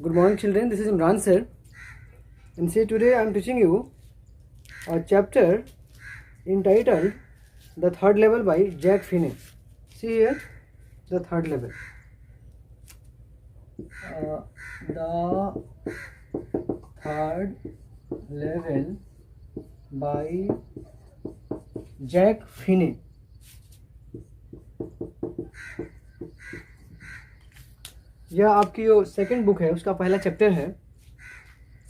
Good morning, children. This is Imran sir. And see, today I am teaching you a chapter entitled The Third Level by Jack Finney. See here, the third level. The Third Level by Jack Finney. यह आपकी जो second book है उसका पहला chapter है।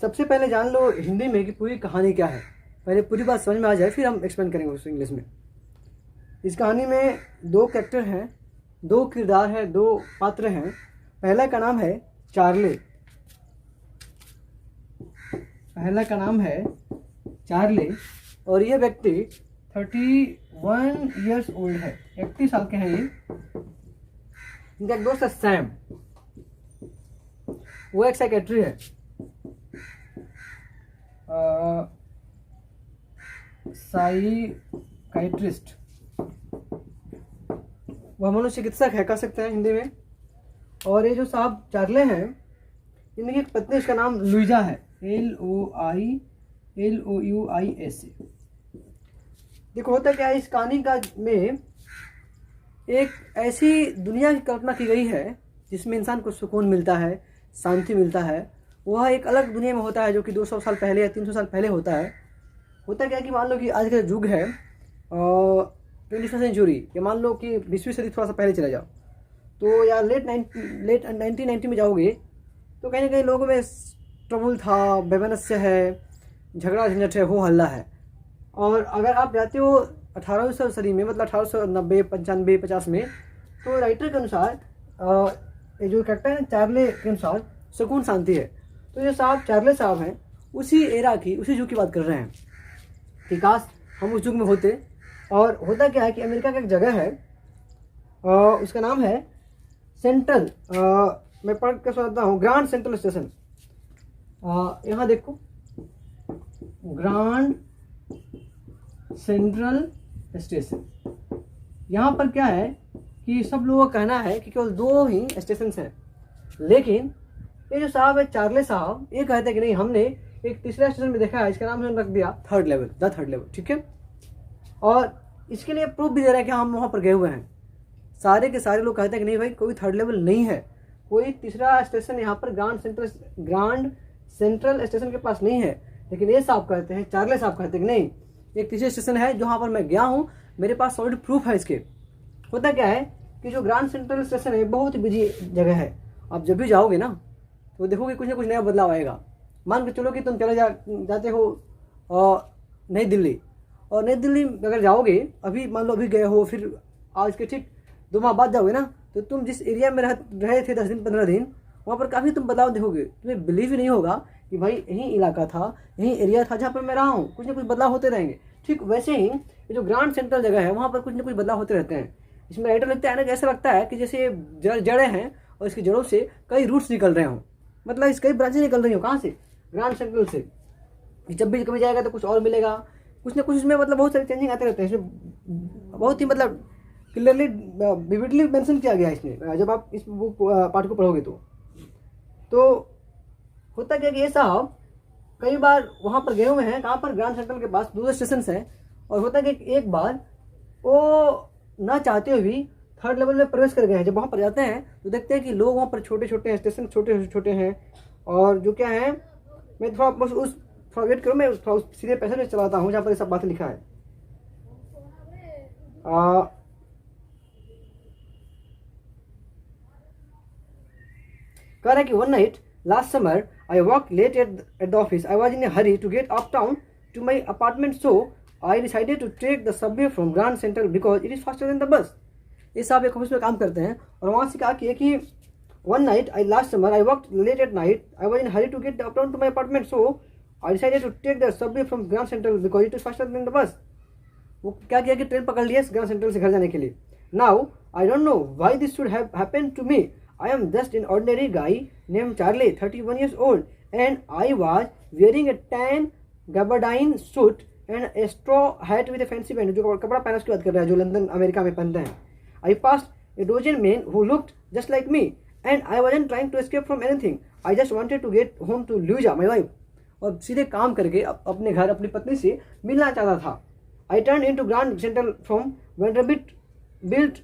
सबसे पहले जान लो हिंदी में कि पूरी कहानी क्या है। पहले पूरी बात समझ में आ जाए फिर हम एक्सप्लेन करेंगे उसको इंग्लिश में। इस कहानी में दो कैरेक्टर हैं, दो किरदार हैं, दो पात्र हैं। पहला का नाम है चार्ली। पहला का नाम है चार्ली और यह व्यक्ति 31 इयर्स ओल्ड है, 31 साल के हैं ये। इनका एक दोस्त है सैम, वो एक सेक्रेटरी है, साइकाइट्रिस्ट, वह मनोचिकित्सक है, कह सकते हैं हिंदी में। और ये जो साहब चार्ले हैं, इनकी एक पत्नी, उसका नाम लुइजा है, LOUIS। देखो होता क्या है इस कहानी का में, एक ऐसी दुनिया की कल्पना की गई है जिसमें इंसान को सुकून मिलता है, शांति मिलता है। वह एक अलग दुनिया में होता है जो कि 200 साल पहले या 300 साल पहले होता है। होता क्या है कि मान लो कि आज का युग है 21वीं सेंचुरी, या मान लो कि 20वीं सदी थोड़ा सा पहले चले जाओ तो या लेट 1990 में जाओगे तो कहीं ना कहीं लोगों में ट्रबल था, वैमनस्य है, झगड़ा झंझट है, हो हल्ला है। और अगर आप जाते हो 18वीं सदी में, मतलब 1890, 95, 50 में, तो राइटर के अनुसार ये जो कैरेक्टर है चार्ले के अनुसार सुकून शांति है। तो ये साहब चार्ले साहब हैं, उसी एरा की, उसी युग की बात कर रहे हैं कि काश हम उस युग में होते। और होता क्या है कि अमेरिका का एक जगह है, उसका नाम है सेंट्रल, मैं पढ़ के सुनाता हूँ, ग्रांड सेंट्रल स्टेशन। यहाँ देखो, ग्रांड सेंट्रल स्टेशन। यहाँ पर क्या है कि सब लोगों का कहना है कि केवल 2 ही स्टेशन हैं, लेकिन ये जो साहब है चार्ले साहब, ये कहते हैं कि नहीं, हमने एक तीसरा स्टेशन में देखा है, इसका नाम रख दिया third level, the third level. ठीक है, और इसके लिए प्रूफ भी दे रहे हैं कि हम वहाँ पर गए हुए हैं। सारे के सारे लोग कहते हैं कि नहीं भाई, कोई थर्ड लेवल नहीं है, कोई तीसरा स्टेशन यहाँ पर ग्रांड सेंट्रल स्टेशन के पास नहीं है। लेकिन ये साहब कहते हैं, चार्ले साहब कहते हैं कि नहीं, एक तीसरा स्टेशन है जहाँ पर मैं गया हूँ, मेरे पास सॉलिड प्रूफ है इसके। होता क्या है कि जो ग्रांड सेंट्रल स्टेशन है बहुत ही बिजी जगह है। आप जब भी जाओगे ना तो देखोगे कुछ ना कुछ नया बदलाव आएगा। मान के चलो कि तुम चले जाते हो नई दिल्ली, और नई दिल्ली अगर जाओगे, अभी मान लो अभी गए हो, फिर आज के ठीक 2 माह बाद जाओगे ना, तो तुम जिस एरिया में रहे थे 10 दिन 15 दिन, वहाँ पर काफ़ी तुम बदलाव देखोगे। तुम्हें बिलीव ही नहीं होगा कि भाई यही इलाका था, यही एरिया था जहाँ पर मैं रहा हूँ। कुछ ना कुछ बदलाव होते रहेंगे। ठीक वैसे ही ये जो ग्रांड सेंट्रल जगह है, वहाँ पर कुछ ना कुछ बदलाव होते रहते हैं। इसमें राइटर लिखते हैं ना, ऐसा लगता है कि जैसे जड़ें हैं और इसकी जड़ों से कई रूट्स निकल रहे हों, मतलब इस कई ब्रांचें निकल रही हो। कहाँ से? ग्रांड सेंट्रल से। जब भी कभी जाएगा तो कुछ और मिलेगा, कुछ ना कुछ इसमें, मतलब बहुत सारे चेंजिंग आते रहते हैं। इसमें बहुत ही मतलब क्लियरली विविडली मेंशन किया गया है इसमें, जब आप इस बुक पार्ट को पढ़ोगे तो होता क्या कि ये साहब कई बार वहाँ पर गए हुए हैं। कहाँ पर? ग्रांड सेंट्रल के पास 2 स्टेशन हैं। और होता क्या कि एक बार वो ना चाहते हुए भी थर्ड लेवल में प्रवेश कर गए हैं। जब वहाँ पर जाते हैं तो देखते हैं कि लोग वहाँ पर छोटे छोटे स्टेशन छोटे छोटे हैं, और जो क्या है, मैं थोड़ा बस थोड़ा वेट करो, मैं थोड़ा सीधे पैसे में चलाता हूँ जहाँ पर ये सब बातें लिखा है। कह रहा है कि one night last summer I walk late at the office, I was in a hurry to get uptown to my apartment, so I decided to take the subway from Grand Central because it is faster than the bus. ये साहब एक office में काम करते हैं, और वहाँ से कहा कि one night I last summer I walk late at night, I was in hurry to get uptown to my apartment, so I decided to take the subway from Grand Central because it is faster than the bus. वो क्या किया कि train पकड़ लिया grand central से घर जाने के लिए। Now I don't know why this should have happened to me, I am just an ordinary guy named Charlie, 31 years old, and I was wearing a tan gabardine suit and a straw hat with a fancy band. जो कपड़ा पहना उसकी बात कर रहा है, जो London America में पहनते हैं। I passed a dozen men who looked just like me, and I wasn't trying to escape from anything, I just wanted to get home to Louisa my wife. और सीधे काम करके अपने घर अपनी पत्नी से मिलना चाहता था। I turn into Grand Central from Vanderbilt built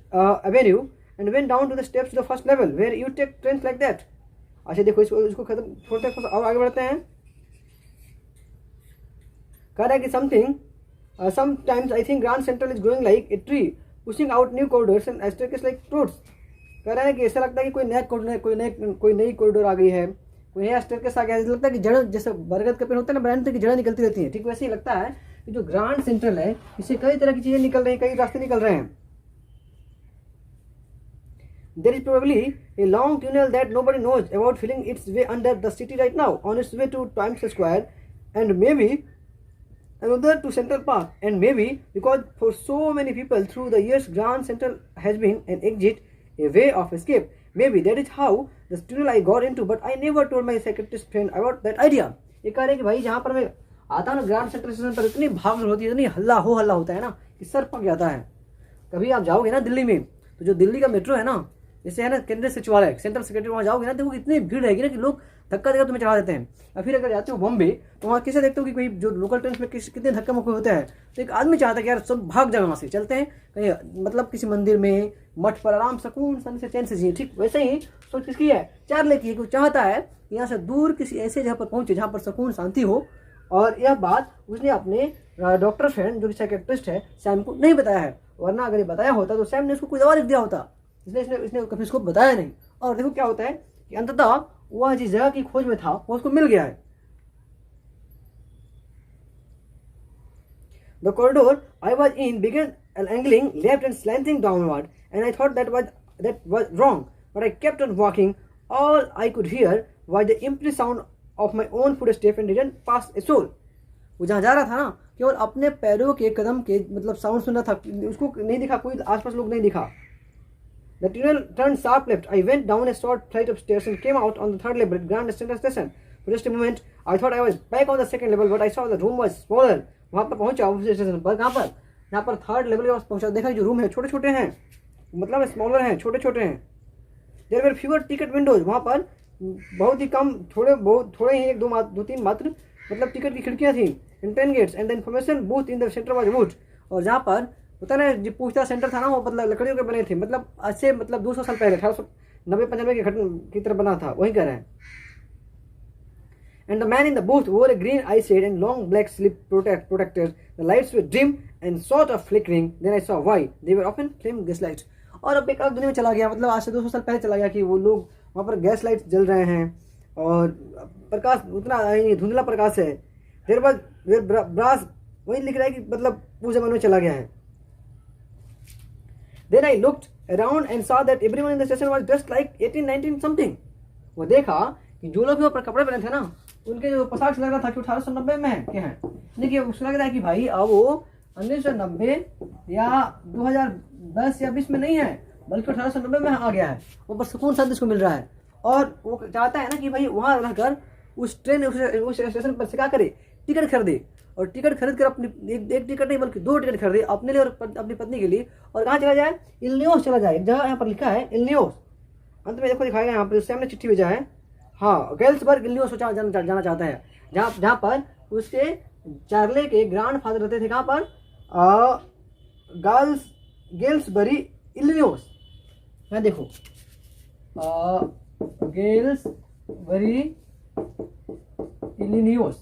avenue and went down to the steps to the first level where you take trains like that। अच्छा देखो इसको खत्म छोड़ते हैं और आगे बढ़ते हैं। कह रहा है कि sometimes I think Grand Central is growing like a tree pushing out new corridors and staircases like fruits। कह रहा है कि ऐसा लगता है कि कोई नई कॉरिडोर आ गई है, कोई नया स्टेयरकेस आ गया है। लगता है कि जड़ जैसे बरगद का पेड़ होता है ना, ब्रांड की जड़ें निकलती रहती हैं, ठीक वैसे ही लगता है कि जो ग्रांड सेंट्रल है इससे कई तरह की चीजें निकल रही हैं, कई रास्ते निकल रहे हैं। There is probably a long tunnel that nobody knows about feeling its way under the city right now, on its way to Times Square, and maybe another to Central Park, and maybe because for so many people through the years Grand Central has been an exit, a way of escape. Maybe that is how the tunnel I got into, but I never told my psychiatrist friend about that idea। ये कह रहे हैं कि भाई जहाँ पर मैं आता हूँ ना ग्रांड सेंट्रल स्टेशन पर इतनी भाग होती है, इतनी हल्ला होता है ना कि सर पक जाता है। कभी आप जाओगे ना दिल्ली में, तो जो दिल्ली का मेट्रो है ना, जैसे है ना केंद्रीय सचिवालय सेंट्रल सेक्रेटरी, वहाँ जाओगे ना देखो इतनी भीड़ रहेगी ना कि लोग धक्का देकर तुम्हें चढ़ा देते हैं। या फिर अगर जाते हो बॉम्बे तो वहाँ कैसे देखते हो कि कोई जो लोकल ट्रेन में कितने धक्का मुक्के होते हैं। तो एक आदमी चाहता है कि यार सब भाग जाए वहाँ से, चलते हैं कहीं मतलब किसी मंदिर में मठ पर आराम सुकून से चैन से जिए। ठीक वैसे ही सोच किसकी है, चार्ले की है, कि चाहता है कि यहाँ से दूर किसी ऐसे जगह पर पहुँचे जहाँ पर सुकून शांति हो। और यह बात उसने अपने डॉक्टर फ्रेंड जो कि साइकियाट्रिस्ट है सैम को नहीं बताया है, वरना अगर ये बताया होता तो सैम ने उसको कोई दवा लिख दिया होता, इसलिए इसने कभी उसको बताया नहीं। और देखो क्या होता है कि अंततः वह जिस जगह की खोज में था वो उसको मिल गया है। The corridor I was in began angling left and slanting downward, and I thought that was wrong, but I kept on walking. All I could hear was the empty sound of my own footsteps and didn't pass a soul। वो जहाँ जा रहा था ना, केवल अपने पैरों के कदम के मतलब साउंड सुन रहा था, उसको नहीं दिखा, कोई आसपास लोग नहीं दिखा। The tunnel turned sharp left. I went down a short flight of stairs and came out on the third level at Grand Central Station। For just a moment, I thought I was back on the second level, but I saw the room was smaller। वहाँ पर पहुँचा उस station पर, कहाँ पर, यहाँ पर third level के पास पहुँचा, देखा जो रूम है छोटे छोटे हैं, मतलब स्मॉलर हैं, छोटे छोटे हैं। There were fewer ticket windows, वहाँ पर बहुत ही कम थोड़े ही एक दो तीन मात्र मतलब टिकट की खिड़कियाँ थी। And 10 gates and the information booth in the centre was wood. और जहाँ पर होता ना जो पूछता सेंटर था ना, वो मतलब लकड़ियों के बने थे, मतलब आज से मतलब 200 साल पहले 1890-95 की तरफ बना था, वही कह रहे हैं। And the man in the booth wore a green eye shade and long black slip protectors. The lights were dim and sort of flickering, then I saw why they were often flame gas lights. और अब एक अलग दुनिया में चला गया, मतलब आज से 200 साल पहले चला गया कि वो लोग वहाँ पर गैस लाइट्स जल रहे हैं और प्रकाश उतना धुंधला प्रकाश है। देर बाद ब्रास वही लिख रहा है कि मतलब उस जमाने में चला गया है। Then I looked around and saw that everyone in the station was dressed like 1819 something। वो देखा कि जो लोग ऊपर कपड़े पहने थे ना, उनके जो पोशाक लग रहा था कि 1890 में के हैं। देखिए उसको लग रहा है कि भाई अब वो 1990 या 2010 या 20 में नहीं है, बल्कि 1890 में आ गया है। वो पर सुकून शांति उसको मिल रहा है और वो चाहता है ना कि भाई वहाँ रहकर उस ट्रेन उस स्टेशन पर से क्या करे, टिकट खरीदे। और टिकट खरीद कर अपनी एक टिकट नहीं बल्कि 2 टिकट खरीदे अपने लिए और अपनी पत्नी के लिए। और कहाँ चला जाए, इलिनोस चला जाए। एक जगह यहाँ पर लिखा है इलिनोस, अंत में देखो दिखाएगा यहाँ पर, उससे हमने चिट्ठी भेजा है। हाँ, गेल्सबर्ग इलिनोस जाना चाहता है, जहाँ पर उसके चार्ले के ग्रैंड फादर रहते थे। कहाँ पर, गेल्सबरी इलिनोस। यहाँ देखो गेल्सबरी इलिनोस,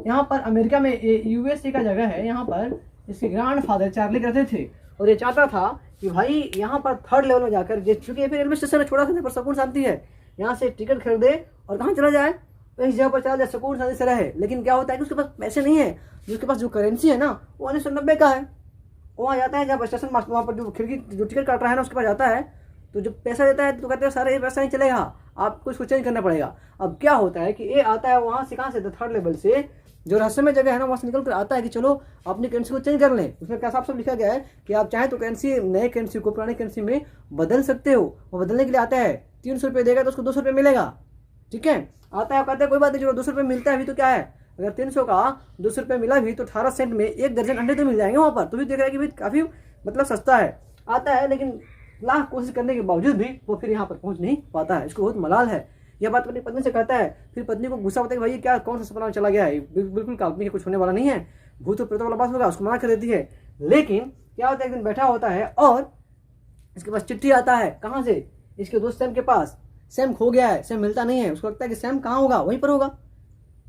यहाँ पर अमेरिका में यूएसए का जगह है। यहाँ पर इसके ग्रैंड फादर चार्ली रहते थे और ये चाहता था कि भाई यहाँ पर थर्ड लेवल में जाकर, चूंकि फिर रेलवे स्टेशन छोड़ा था पर सुकून शांति है, यहाँ से टिकट खरीदे और कहाँ चला जाए, तो इस जगह पर चला जाए, सुकून शांति से रहे। लेकिन क्या होता है कि उसके पास पैसे नहीं है, जिसके पास जो करेंसी है ना वो 1990 का है। वहाँ जाता है जब स्टेशन मास्टर, वहाँ पर जो खिड़की जो टिकट काट रहा है ना उसके पास जाता है, तो जब पैसा देता है तो कहते हैं सारे पैसा नहीं चलेगा, आपको इसको चेंज करना पड़ेगा। अब क्या होता है कि ये आता है वहाँ से, कहाँ से, थर्ड लेवल से, जो रहस्यमय जगह है ना वहाँ से निकल कर आता है कि चलो अपनी करेंसी को चेंज कर लें। उसमें क्या साफ साफ लिखा गया है कि आप चाहें तो करेंसी, नए करेंसी को पुरानी करेंसी में बदल सकते हो। वो बदलने के लिए आता है, 300 रुपये देगा तो उसको 200 रुपये मिलेगा। ठीक है, आता है, कहते हैं कोई बात नहीं, जो 200 रुपये मिलता है अभी तो क्या है, अगर 300 का 200 रुपये मिला भी तो 18 सेंट में 1 दर्जन अंडे तो मिल जाएंगे वहाँ पर। तो भी देख रहा है कि भाई काफ़ी मतलब सस्ता है। आता है, लेकिन लाख कोशिश करने के बावजूद भी वो फिर यहाँ पर पहुँच नहीं पाता है। इसको बहुत मलाल है। यह बात अपनी पत्नी से कहता है। फिर पत्नी को गुस्सा होता है कि भाई क्या कौन सा सपना चला गया है, बिल्कुल काल्पनिक है, कुछ होने वाला नहीं है, भूत प्रेतों वाला बात होगा, उसको मना कर देती है। लेकिन क्या होता है, एक दिन बैठा होता है और इसके पास चिट्ठी आता है। कहाँ से? इसके दोस्त सैम के पास। सैम खो गया है, सैम मिलता नहीं है। उसको लगता है कि सैम कहाँ होगा, वहीं पर होगा,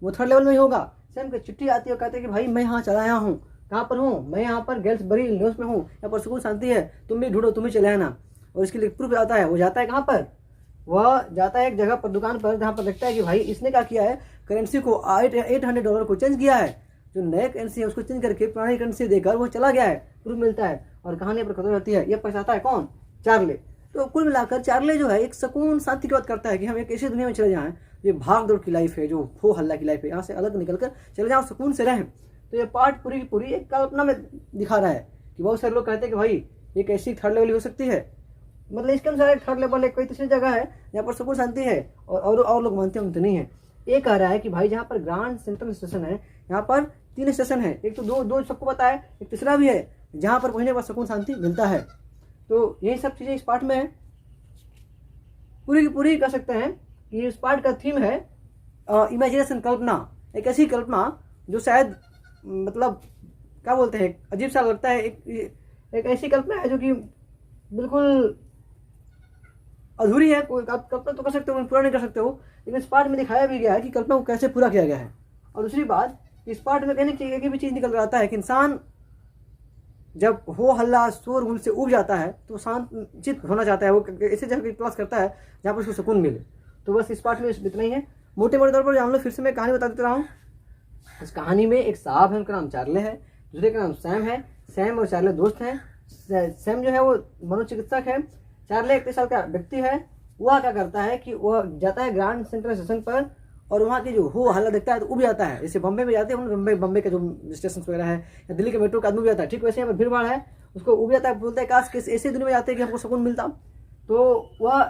वो 3rd लेवल में ही होगा। सैम की चिट्ठी आती है और कहते हैं कि भाई मैं यहाँ चला आया हूँ। कहाँ पर हूँ? मैं यहाँ पर गेल्सबरी न्यूज़ में हूँ, यहाँ पर सुकून शांति है, तुम भी ढूंढो, तुम ही चले आना। और इसके लिए प्रूफ आता है। वो जाता है कहाँ पर? वह जाता है एक जगह पर, दुकान पर, जहाँ पर देखता है कि भाई इसने क्या किया है, करेंसी को $800 को चेंज किया है। जो नए करेंसी है उसको चेंज करके पुरानी करेंसी देकर वो चला गया है। प्रूफ मिलता है और कहानी पर खत्म होती है। यह पछताता है कौन? चार्ले। तो कुल मिलाकर चार्ले जो है एक सुकून शांति की बात करता है कि हम एक ऐसी दुनिया में चले जाएं, ये भाग दौड़ की लाइफ है, जो हो हल्ला की लाइफ है, यहाँ से अलग निकल कर चले जाओ, सुकून से रहें। तो ये पार्ट पूरी की पूरी एक कल्पना में दिखा रहा है कि बहुत सारे लोग कहते हैं कि भाई एक ऐसी 3rd लेवल हो सकती है, मतलब इसके अनुसार एक 3rd लेवल है, कोई तीसरी जगह है जहाँ पर सुकून शांति है, और लोग मानते हैं तो नहीं है। ये कह रहा है कि भाई जहाँ पर ग्रांड सेंट्रल स्टेशन है, यहाँ पर 3 स्टेशन है, एक तो दो सबको पता है, एक तीसरा भी है जहाँ पर पहुँचने पर सुकून शांति मिलता है। तो यही सब चीज़ें इस पार्ट में है। पूरी की पूरी कह सकते हैं कि इस पार्ट का थीम है इमेजिनेशन, कल्पना। एक ऐसी कल्पना जो शायद मतलब क्या बोलते हैं, अजीब सा लगता है। एक ऐसी कल्पना है जो कि बिल्कुल अधूरी है। कोई कल्पना तो कर सकते हो, पूरा नहीं कर सकते हो, लेकिन इस पार्ट में दिखाया भी गया है कि कल्पना को कैसे पूरा किया गया है। और दूसरी बात, इस पार्ट में कहने की एक भी चीज़ निकल कर आता है कि इंसान जब हो हल्ला शोर गुल से उब जाता है तो शांत चित्त होना चाहता है, वो ऐसे जगह की तलाश करता है जहाँ पर उसको सुकून मिले। तो बस इस पार्ट में इतना ही है। मोटे मोटे तौर पर हम लोग फिर से मैं कहानी बता देता रहा हूँ। इस कहानी में एक साहब है, उनका नाम चार्ले है, दूसरे का नाम सैम है। सैम और चार्ले दोस्त हैं। सैम जो है वो मनोचिकित्सक है। चार्ले 31 साल का व्यक्ति है। वह क्या करता है कि वह जाता है ग्रांड सेंट्रल स्टेशन पर और वहाँ की जो हो हल्ला देखता है तो उब जाता है। जैसे बम्बे में जाते हैं, बम्बे के जो स्टेशन वगैरह है, या दिल्ली के मेट्रो का आदमी उब जाता है, ठीक वैसे यहाँ पर भीड़ भाड़ है, उसको उब जाता है, बोलता है काश किस ऐसी दुनिया में जाते हैं कि हमको सुकून मिलता। तो वह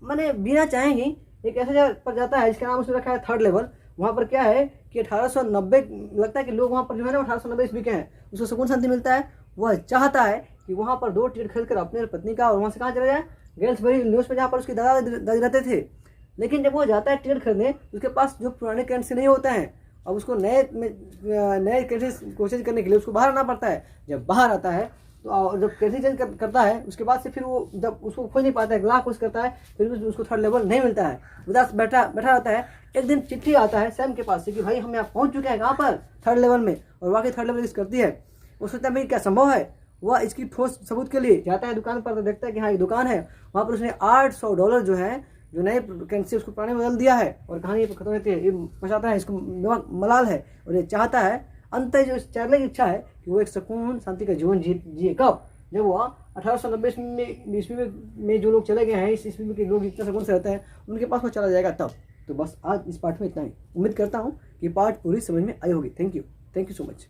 मैंने बिना चाहे ही एक ऐसे जगह पर जाता है जिसका नाम उसने रखा है 3rd लेवल। वहाँ पर क्या है कि 1890 लगता है कि लोग वहाँ पर जो है ना 1890 ईस्वी के हैं, उसको सुकून शांति मिलता है। वह चाहता है कि वहाँ पर 2 टिकट खरीद कर अपने और पत्नी का, और वहाँ से कहाँ चला जाए, गेल्सबरी न्यूज़ में जहाँ पर उसके दादा रहते थे। लेकिन जब वो जाता है टिकट खरीदने, उसके पास जो पुराने करेंसी नहीं होता है, अब उसको नए करेंसी कोशिश करने के लिए उसको बाहर आना पड़ता है। जब बाहर आता है तो जब करेंसी चेंज करता है, उसके बाद से फिर वो जब उसको खोज नहीं पाता है, लाख कोशिश करता है, फिर भी उसको 3rd लेवल नहीं मिलता है। उदास बैठा रहता है। एक दिन चिट्ठी आता है सैम के पास से कि भाई हम यहाँ पहुँच चुके हैं, कहाँ पर, 3rd लेवल में। और वाकई 3rd लेवल यूज़ करती है। वो सोचता है भाई क्या संभव है। वह इसकी ठोस सबूत के लिए जाता है दुकान पर, तो देखता है कि हाँ ये दुकान है। वहाँ पर उसने $800 जो है, जो नए करेंसी उसको पुराने बदल दिया है। और कहानी पर खत्म होती है। ये पछताता है, इसको मलाल है, और ये चाहता है अंत जो चार्ले की इच्छा है कि वो एक सुकून शांति का जीवन जिए। कब? जब वो 1890 ईस्वी में जो लोग चले गए हैं, इस ईस्वी में के लोग इतना सुकून से रहते हैं, उनके पास वो चला जाएगा तब। तो बस आज इस पार्ट में इतना ही। उम्मीद करता हूँ कि पार्ट पूरी समझ में आई होगी। Thank you so much.